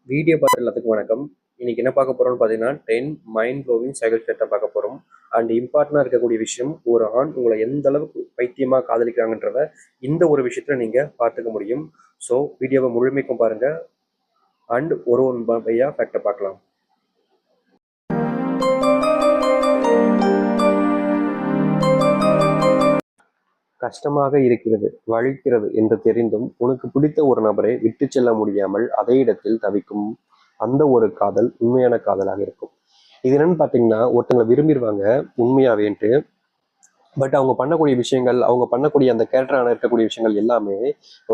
Video பார்த்த எல்லாத்துக்கும் வணக்கம். இன்னைக்கு என்ன பார்க்க போறோம்னு பார்த்தீங்கன்னா 10 மைண்ட் ப்ளோவிங் சைக்கிள் ஸ்டெப்ஸை பார்க்க போறோம். அண்ட் இம்பார்ட்டண்டாக இருக்கக்கூடிய விஷயம், ஒரு ஆண் உங்களை எந்த அளவுக்கு பைத்தியமா காதலிக்கிறாங்கன்றத இந்த ஒரு விஷயத்துல நீங்க பார்த்துக்க முடியும். ஸோ வீடியோவை முழுமைக்கும் பாருங்க. அண்ட் ஒரு ஒன் பையா ஃபேக்டை பார்க்கலாம். கஷ்டமாக இருக்கிறது, வலிக்கிறது என்று தெரிந்தும் உனக்கு பிடித்த ஒரு நபரை விட்டு செல்ல முடியாமல் அதே இடத்தில் தவிக்கும் அந்த ஒரு காதல் உண்மையான காதலாக இருக்கும். இது என்னன்னு பார்த்தீங்கன்னா, ஒருத்தங்களை விரும்பிடுவாங்க உண்மையாவேன்ட்டு. பட் அவங்க பண்ணக்கூடிய விஷயங்கள், அவங்க பண்ணக்கூடிய அந்த கேரக்டரான இருக்கக்கூடிய விஷயங்கள் எல்லாமே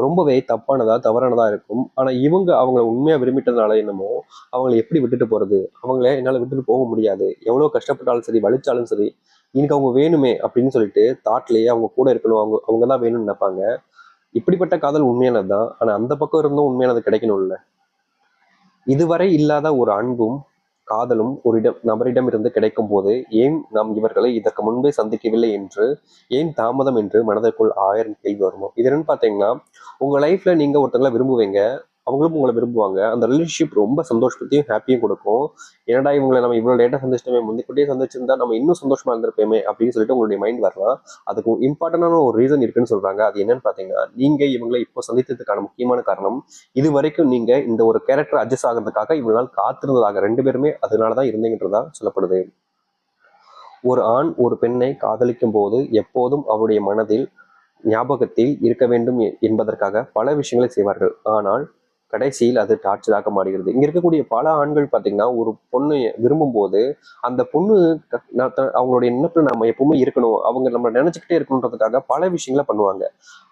ரொம்பவே தப்பானதா தவறானதா இருக்கும். ஆனா இவங்க அவங்கள உண்மையா விரும்பிட்டதுனால என்னமோ அவங்கள எப்படி விட்டுட்டு போறது, அவங்கள என்னால விட்டுட்டு போக முடியாது, எவ்வளவு கஷ்டப்பட்டாலும் சரி வலிச்சாலும் சரி எனக்கு அவங்க வேணுமே அப்படின்னு சொல்லிட்டு தாட்லயே அவங்க கூட இருக்கணும், அவங்க தான் வேணும்னு நினைப்பாங்க. இப்படிப்பட்ட காதல் உண்மையானது தான். ஆனா அந்த பக்கம் இருந்தும் உண்மையானது கிடைக்கணும்ல. இதுவரை இல்லாத ஒரு அன்பும் காதலும் ஒரு நபரிடம் இருந்து கிடைக்கும் போது ஏன் நாம் இவர்களை இதற்கு முன்பே சந்திக்கவில்லை என்று ஏன் தாமதம் என்று மனதிற்குள் 1000 கேள்வி வருமோ. இது என்னன்னு பார்த்தீங்கன்னா, உங்க லைஃப்ல நீங்க ஒருத்தங்களை விரும்புவீங்க, அவங்களும் உங்களை விரும்புவாங்க. அந்த ரிலேஷன்ஷிப் ரொம்ப சந்தோஷத்தையும் ஹாப்பியும் கொடுக்கும். ஏன்டா இவங்களை நம்ம இவ்வளவு லேட்டா சந்திச்சிட்டோமே, முந்திக்கூட்டியே சந்திச்சிருந்தா நம்ம இன்னும் சந்தோஷமா இருந்திருப்போமே அப்படின்னு சொல்லிட்டு உங்களுடைய மைண்ட் வரலாம். அதுக்கு இம்பார்ட்டன்டான ஒரு ரீசன் இருக்குன்னு சொல்றாங்க. அது என்னன்னு பார்த்தீங்கன்னா, நீங்க இவங்களை இப்போ சந்தித்ததுக்கான முக்கியமான காரணம், இது வரைக்கும் நீங்க இந்த ஒரு கேரக்டர் அட்ஜஸ்ட் ஆகிறதுக்காக இவ்வளவு நாள் காத்திருந்ததாக ரெண்டு பேருமே அதனாலதான் இருந்தீங்கன்றதா சொல்லப்படுது. ஒரு ஆண் ஒரு பெண்ணை காதலிக்கும் போது எப்போதும் அவருடைய மனதில் ஞாபகத்தில் இருக்க வேண்டும் என்பதற்காக பல விஷயங்களை செய்வார்கள். ஆனால் கடைசியில் அது டார்ச்சராக மாறுகிறது. இங்க இருக்கக்கூடிய பல ஆண்கள் பாத்தீங்கன்னா, ஒரு பொண்ணு விரும்பும் போது அந்த பொண்ணு அவங்களுடைய நினைப்புல நம்ம எப்பவுமே இருக்கணும், அவங்க நம்ம நினைச்சுக்கிட்டே இருக்கணுன்றதுக்காக பல விஷயங்களை பண்ணுவாங்க.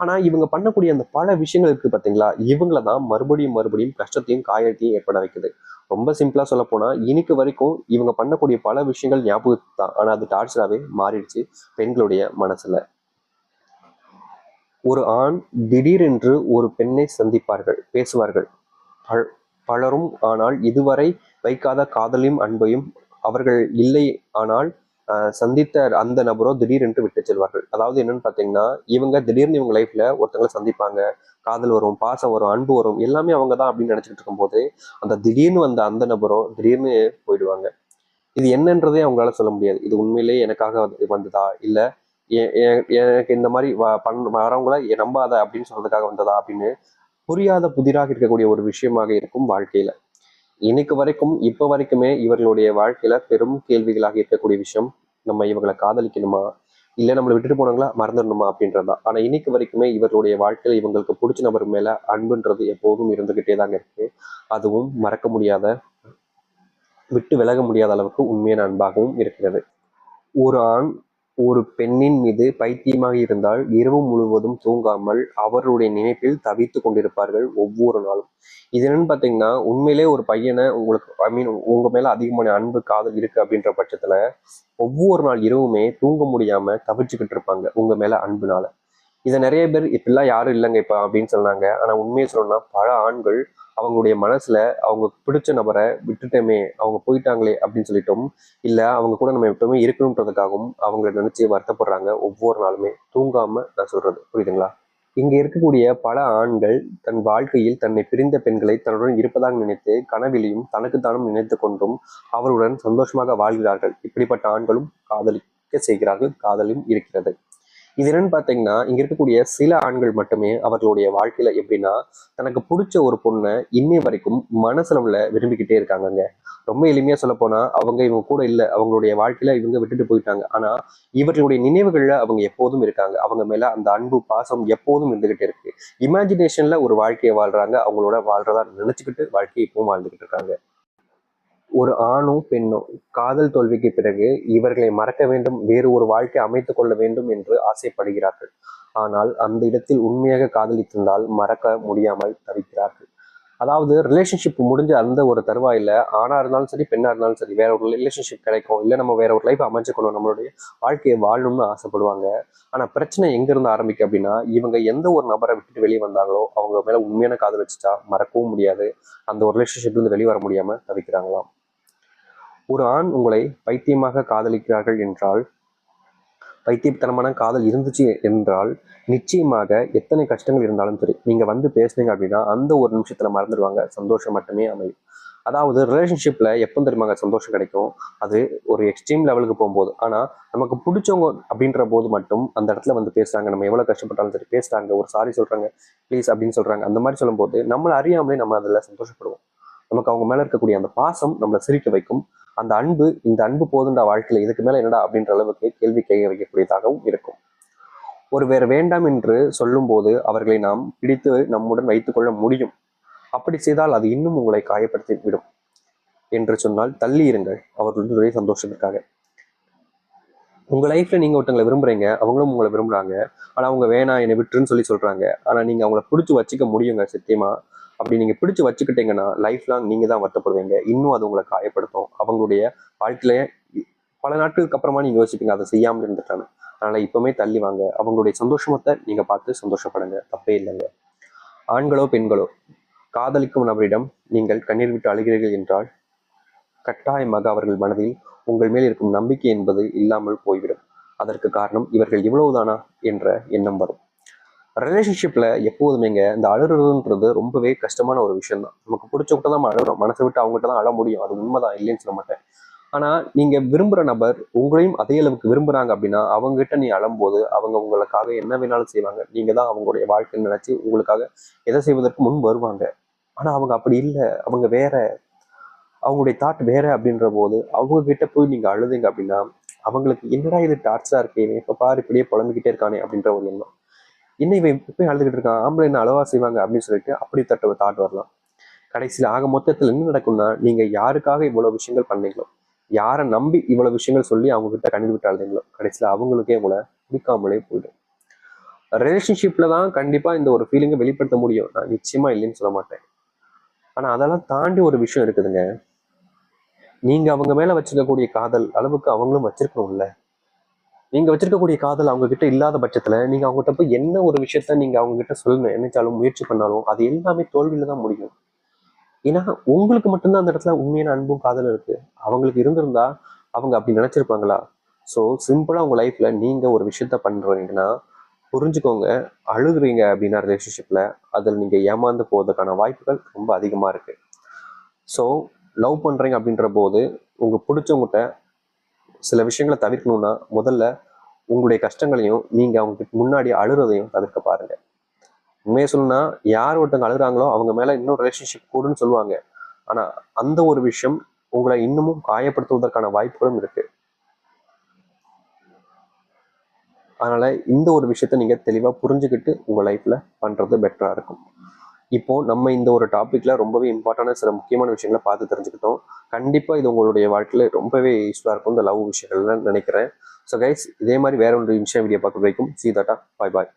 ஆனா இவங்க பண்ணக்கூடிய அந்த பல விஷயங்கள் இருக்கு பாத்தீங்களா, இவங்கள தான் மறுபடியும் மறுபடியும் கஷ்டத்தையும் காயத்தையும் ஏற்பட வைக்குது. ரொம்ப சிம்பிளா சொல்ல போனா, இன்னைக்கு வரைக்கும் இவங்க பண்ணக்கூடிய பல விஷயங்கள் ஞாபகத்துக்கு தான், ஆனா அது டார்ச்சராகவே மாறிடுச்சு பெண்களுடைய மனசுல. ஒரு ஆண் திடீரென்று ஒரு பெண்ணை சந்திப்பார்கள், பேசுவார்கள் பலரும். ஆனால் இதுவரை வைக்காத காதலையும் அன்பையும் அவர்கள் இல்லை. ஆனால் சந்தித்த அந்த நபரோ திடீரென்று விட்டு செல்வார்கள். அதாவது என்னன்னு பார்த்தீங்கன்னா, இவங்க திடீர்னு இவங்க லைஃப்ல ஒருத்தங்களை சந்திப்பாங்க, காதல் வரும், பாசம் வரும், அன்பு வரும், எல்லாமே அவங்க தான் அப்படின்னு நினைச்சிட்டு இருக்கும்போது அந்த திடீர்னு வந்த அந்த நபரோ திடீர்னு போயிடுவாங்க. இது என்னன்றதே அவங்களால சொல்ல முடியாது. இது உண்மையிலேயே எனக்காக வந்ததா, இல்ல எனக்கு இந்த மாதிரி வரவங்கள நம்பாத அப்படின்னு சொல்றதுக்காக வந்ததா அப்படின்னு புரியாத புதிராக இருக்கக்கூடிய ஒரு விஷயமாக இருக்கும் வாழ்க்கையில. இன்னைக்கு வரைக்கும் இப்ப வரைக்குமே இவர்களுடைய வாழ்க்கையில பெரும் கேள்விகளாக இருக்கக்கூடிய விஷயம், நம்ம இவங்களை காதலிக்கணுமா, இல்ல நம்மளை விட்டுட்டு போனாங்களா மறந்துடணுமா அப்படின்றதுதான். ஆனா இன்னைக்கு வரைக்குமே இவர்களுடைய வாழ்க்கையில இவங்களுக்கு பிடிச்ச நபர் மேல அன்புன்றது எப்போதும் இருந்துகிட்டே தாங்க இருக்கு. அதுவும் மறக்க முடியாத, விட்டு விலக முடியாத அளவுக்கு உண்மையான அன்பாகவும் இருக்கிறது. ஒரு ஆண் ஒரு பெண்ணின் மீது பைத்தியமாக இருந்தால் இரவு முழுவதும் தூங்காமல் அவருடைய நினைப்பில் தவித்து கொண்டிருப்பார்கள் ஒவ்வொரு நாளும். இது என்னன்னு பார்த்தீங்கன்னா, உண்மையிலே ஒரு பையனை உங்களுக்கு உங்க மேல அதிகமான அன்பு காதல் இருக்கு அப்படின்ற பட்சத்துல ஒவ்வொரு நாள் இரவுமே தூங்க முடியாம தவிச்சுக்கிட்டு இருப்பாங்க உங்க மேல அன்புனால. இதை நிறைய பேர் இப்படிலாம் யாரும் இல்லைங்க இப்ப அப்படின்னு சொன்னாங்க. ஆனா உண்மையை சொல்லணும்னா பல ஆண்கள் அவங்களுடைய மனசுல அவங்க பிடிச்ச நபரை விட்டுட்டோமே, அவங்க போயிட்டாங்களே அப்படின்னு சொல்லிட்டோம், இல்ல அவங்க கூட நம்ம எப்பவுமே இருக்கணுன்றதுக்காகவும் அவங்கள நினைச்சு வருத்தப்படுறாங்க ஒவ்வொரு நாளுமே தூங்காம. நான் சொல்றது புரியுதுங்களா? இங்க இருக்கக்கூடிய பல ஆண்கள் தன் வாழ்க்கையில் தன்னை பிரிந்த பெண்களை தன்னுடன் இருப்பதாக நினைத்து கனவிலையும் தனக்குத்தானும் நினைத்து கொண்டும் அவருடன் சந்தோஷமாக வாழ்கிறார்கள். இப்படிப்பட்ட ஆண்களும் காதலிக்க செய்கிறார்கள், காதலும் இருக்கிறது. இது என்னன்னு பார்த்தீங்கன்னா, இங்க இருக்கக்கூடிய சில ஆண்கள் மட்டுமே அவர்களுடைய வாழ்க்கையில எப்படின்னா, தனக்கு பிடிச்ச ஒரு பொண்ணை இன்னை வரைக்கும் மனசுல விரும்பிக்கிட்டே இருக்காங்கங்க. ரொம்ப எளிமையா சொல்ல போனா, அவங்க இவங்க கூட இல்லை, அவங்களுடைய வாழ்க்கையில இவங்க விட்டுட்டு போயிட்டாங்க. ஆனா இவர்களுடைய நினைவுகள்ல அவங்க எப்போதும் இருக்காங்க. அவங்க மேல அந்த அன்பு பாசம் எப்போதும் இருந்துகிட்டே இருக்கு. இமேஜினேஷன்ல ஒரு வாழ்க்கையை வாழ்றாங்க, அவங்களோட வாழ்றதா நினைச்சுக்கிட்டு வாழ்க்கையை இப்பவும் வாழ்ந்துகிட்டு இருக்காங்க. ஒரு ஆணும் பெண்ணும் காதல் தோல்விக்கு பிறகு இவர்களை மறக்க வேண்டும், வேறு ஒரு வாழ்க்கை அமைத்துக் கொள்ள வேண்டும் என்று ஆசைப்படுகிறார்கள். ஆனால் அந்த இடத்தில் உண்மையாக காதலித்திருந்தால் மறக்க முடியாமல் தவிக்கிறார்கள். அதாவது ரிலேஷன்ஷிப் முடிஞ்ச அந்த ஒரு தருவாயில ஆணா இருந்தாலும் சரி பெண்ணா இருந்தாலும் சரி வேற ஒரு ரிலேஷன்ஷிப் கிடைக்கும், இல்லை நம்ம வேற ஒரு லைஃப் அமைச்சுக்கணும், நம்மளுடைய வாழ்க்கையை வாழணும்னு ஆசைப்படுவாங்க. ஆனா பிரச்சனை எங்க இருந்து ஆரம்பிக்கும் அப்படின்னா, இவங்க எந்த ஒரு நபரை விட்டுட்டு வெளியே வந்தாங்களோ அவங்க மேல உண்மையான காதல் வச்சுட்டா மறக்கவும் முடியாது, அந்த ஒரு ரிலேஷன்ஷிப்ல இருந்து வெளியே வர முடியாம தவிக்கிறாங்களாம். ஒரு ஆண் உங்களை பைத்தியமாக காதலிக்கிறார்கள் என்றால் பைத்தியத்தனமான காதல் இருந்துச்சு என்றால் நிச்சயமாக எத்தனை கஷ்டங்கள் இருந்தாலும் சரி, நீங்க வந்து பேசுனீங்க அப்படின்னா அந்த ஒரு நிமிஷத்துல மறந்துடுவாங்க, சந்தோஷம் மட்டுமே அமையும். அதாவது ரிலேஷன்ஷிப்ல எப்போ தெரியுமாங்க சந்தோஷம் கிடைக்கும்? அது ஒரு எக்ஸ்ட்ரீம் லெவலுக்கு போகும்போது. ஆனா நமக்கு பிடிச்சவங்க அப்படின்ற போது மட்டும் அந்த இடத்துல வந்து பேசுறாங்க, நம்ம எவ்வளவு கஷ்டப்பட்டாலும் சரி பேசுறாங்க, ஒரு சாரி சொல்றாங்க, ப்ளீஸ் அப்படின்னு சொல்றாங்க, அந்த மாதிரி சொல்லும்போது நம்மளை அறியாமலே நம்ம அதுல சந்தோஷப்படுவோம். நமக்கு அவங்க மேல இருக்கக்கூடிய அந்த பாசம் நம்மளை சிரிக்க வைக்கும். அந்த அன்பு, இந்த அன்பு போதுண்டா வாழ்க்கையில, இதுக்கு மேல என்னடா அப்படின்ற அளவுக்கு கேள்வி கேட்க வைக்கக்கூடியதாகவும் இருக்கும். ஒருவர் வேண்டாம் என்று சொல்லும் போது அவர்களை நாம் பிடித்து நம்முடன் வைத்துக் கொள்ள முடியும். அப்படி செய்தால் அது இன்னும் உங்களை காயப்படுத்தி விடும். என்று சொன்னால் தள்ளி இருங்கள் அவர்களுடைய சந்தோஷத்திற்காக. உங்க லைஃப்ல நீங்க ஒருத்தங்களை விரும்புறீங்க, அவங்களும் உங்களை விரும்புறாங்க. ஆனா அவங்க வேணாம் என்னை விட்டுருன்னு சொல்றாங்க. ஆனா நீங்க அவங்கள பிடிச்சு வச்சுக்க முடியுங்க சத்தியமா. அப்படி நீங்க பிடிச்சு வச்சுக்கிட்டீங்கன்னா லைஃப் லாங் நீங்க தான் வருத்தப்படுவீங்க. இன்னும் அது உங்களை காயப்படுத்தும். அவங்களுடைய வாழ்க்கையில பல நாட்களுக்கு அப்புறமா நீங்க யோசிப்பீங்க அதை செய்யாமல் இருந்துட்டாங்க. அதனால இப்பவுமே தள்ளி வாங்க. அவங்களுடைய சந்தோஷத்தை நீங்க பார்த்து சந்தோஷப்படுங்க, தப்பே இல்லைங்க. ஆண்களோ பெண்களோ காதலிக்கும் நபரிடம் நீங்கள் கண்ணீர் விட்டு அழுகிறீர்கள் என்றால் கட்டாயமாக அவர்கள் மனதில் உங்கள் மேல் இருக்கும் நம்பிக்கை என்பது இல்லாமல் போய்விடும். அதற்கு காரணம் இவர்கள் இவ்வளவுதானா என்ற எண்ணம் வரும். ரிலேஷன்ஷிப்ல எப்போதுமேங்க இந்த அழுறதுன்றது ரொம்பவே கஷ்டமான ஒரு விஷயம் தான். நமக்கு பிடிச்சவங்க தான் நம்ம அழுறோம், மனசை விட்டு அவங்ககிட்ட தான் அழ முடியும், அது உண்மைதான், இல்லைன்னு சொல்ல மாட்டேன். ஆனா நீங்க விரும்புற நபர் உங்களையும் அதே அளவுக்கு விரும்புறாங்க அப்படின்னா அவங்க கிட்ட நீ அழும்போது அவங்க உங்களுக்காக என்ன வேணாலும் செய்வாங்க. நீங்க தான் அவங்களுடைய வாழ்க்கைன்னு நினைச்சு உங்களுக்காக எதை செய்வதற்கு முன் வருவாங்க. ஆனா அவங்க அப்படி இல்லை, அவங்க வேற, அவங்களுடைய தாட் வேற அப்படின்ற போது அவங்க கிட்ட போய் நீங்க அழுதுங்க அப்படின்னா அவங்களுக்கு என்னடா இது டார்ச்சரா இருக்கு, இவன் இப்ப பாரு இப்படியே புலம்பிக்கிட்டே இருக்கானே அப்படின்ற ஒரு எண்ணம். என்ன இவன் இப்பயும் அழுதுகிட்டு இருக்கான், ஆம்பளை என்ன அழவா செய்வாங்க அப்படின்னு சொல்லிட்டு அப்படி தட்ட ஒரு தாட் வரலாம். கடைசியில் ஆக மொத்தத்தில் என்ன நடக்கும்னா நீங்க யாருக்காக இவ்வளவு விஷயங்கள் பண்ணீங்களோ, யாரை நம்பி இவ்வளவு விஷயங்கள் சொல்லி அவங்க கிட்ட கண்ணீர் விட்டு அழுதீங்களோ கடைசியில் அவங்களுக்கே உங்களை பிடிக்காமலே போயிடும். ரிலேஷன்ஷிப்ல தான் கண்டிப்பா இந்த ஒரு ஃபீலிங்கை வெளிப்படுத்த முடியும், நான் நிச்சயமா இல்லைன்னு சொல்ல மாட்டேன். ஆனா அதெல்லாம் தாண்டி ஒரு விஷயம் இருக்குதுங்க. நீங்க அவங்க மேல வச்சிருக்கக்கூடிய காதல் அளவுக்கு அவங்களும் வச்சிருக்கணும்ல. நீங்க வச்சிருக்கக்கூடிய காதல் அவங்க கிட்ட இல்லாத பட்சத்துல நீங்க அவங்ககிட்ட போய் என்ன ஒரு விஷயத்த நீங்க அவங்க கிட்ட சொல்லணும் நினைச்சாலும் முயற்சி பண்ணாலும் அது எல்லாமே தோல்வியில தான் முடியும். ஏன்னா உங்களுக்கு மட்டும்தான் அந்த இடத்துல உண்மையான அன்பும் காதலும் இருக்கு. அவங்களுக்கு இருந்திருந்தா அவங்க அப்படி நினைச்சிருப்பாங்களா? ஸோ சிம்பிளா உங்க லைஃப்ல நீங்க ஒரு விஷயத்த பண்றீங்கன்னா புரிஞ்சுக்கோங்க. அழுகுறீங்க அப்படின்னா ரிலேஷன்ஷிப்ல அதில் நீங்க ஏமாந்து போவதற்கான வாய்ப்புகள் ரொம்ப அதிகமா இருக்கு. ஸோ லவ் பண்றீங்க அப்படின்ற போது உங்க பிடிச்சவங்ககிட்ட சில விஷயங்களை தவிர்க்கணும்னா முதல்ல உங்களுடைய கஷ்டங்களையும் நீங்க அவங்க முன்னாடி அழுறதையும் தவிர்க்க பாருங்க. உண்மையை சொல்லணும்னா யார் ஒருத்தவங்க அழுகுறாங்களோ அவங்க மேல இன்னும் ரிலேஷன்ஷிப் கூடுன்னு சொல்லுவாங்க. ஆனா அந்த ஒரு விஷயம் உங்களை இன்னமும் காயப்படுத்துவதற்கான வாய்ப்புகளும் இருக்கு. அதனால இந்த ஒரு விஷயத்த நீங்க தெளிவா புரிஞ்சுக்கிட்டு உங்க லைஃப்ல பண்றது பெட்டரா இருக்கும். இப்போ நம்ம இந்த ஒரு டாபிக்ல ரொம்பவே இம்பார்ட்டன்டான சில முக்கியமான விஷயங்களை பார்த்து தெரிஞ்சுக்கிட்டோம். கண்டிப்பா இது உங்களுடைய வாழ்க்கையில ரொம்பவே யூஸ்ஃபுல்லா இருக்கும் இந்த லவ் விஷயங்கள்லாம் நினைக்கிறேன். ஸோ கைஸ் இதே மாதிரி வேற ஒரு விஷயம் வீடியோ பார்க்க வரைக்கும் see you, bye bye.